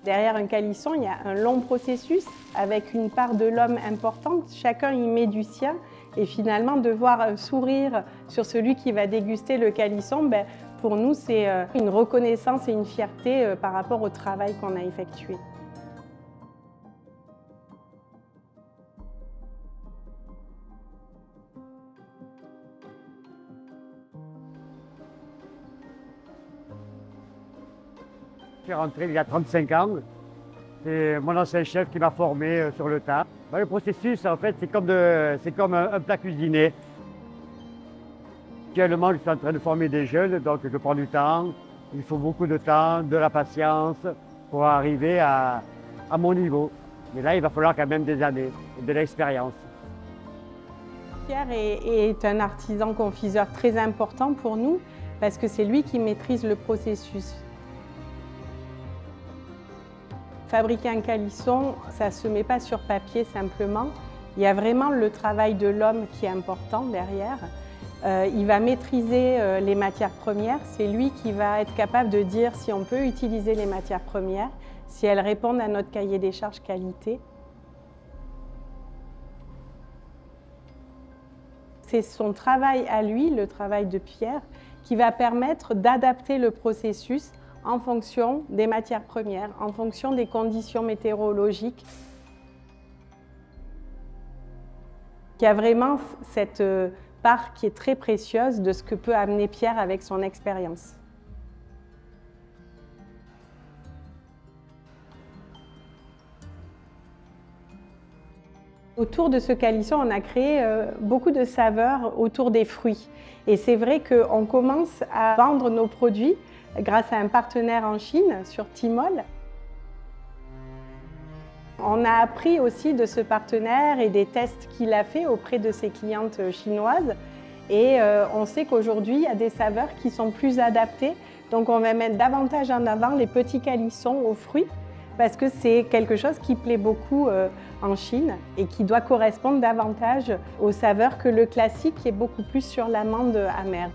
Derrière un calisson, il y a un long processus avec une part de l'homme importante. Chacun y met du sien. Et finalement, de voir un sourire sur celui qui va déguster le calisson, pour nous, c'est une reconnaissance et une fierté par rapport au travail qu'on a effectué. Je suis rentré il y a 35 ans. C'est mon ancien chef qui m'a formé sur le tas. Le processus, en fait, c'est comme un plat cuisiné. Actuellement, je suis en train de former des jeunes, donc je prends du temps. Il faut beaucoup de temps, de la patience pour arriver à mon niveau. Mais là, il va falloir quand même des années, de l'expérience. Pierre est un artisan confiseur très important pour nous parce que c'est lui qui maîtrise le processus. Fabriquer un calisson, ça ne se met pas sur papier simplement. Il y a vraiment le travail de l'homme qui est important derrière. Il va maîtriser les matières premières. C'est lui qui va être capable de dire si on peut utiliser les matières premières, si elles répondent à notre cahier des charges qualité. C'est son travail à lui, le travail de Pierre, qui va permettre d'adapter le processus en fonction des matières premières, en fonction des conditions météorologiques. Il y a vraiment cette part qui est très précieuse de ce que peut amener Pierre avec son expérience. Autour de ce calisson, on a créé beaucoup de saveurs autour des fruits. Et c'est vrai qu'on commence à vendre nos produits grâce à un partenaire en Chine, sur Tmall. On a appris aussi de ce partenaire et des tests qu'il a fait auprès de ses clientes chinoises. Et on sait qu'aujourd'hui, il y a des saveurs qui sont plus adaptées. Donc on va mettre davantage en avant les petits calissons aux fruits parce que c'est quelque chose qui plaît beaucoup en Chine et qui doit correspondre davantage aux saveurs que le classique qui est beaucoup plus sur l'amande amère.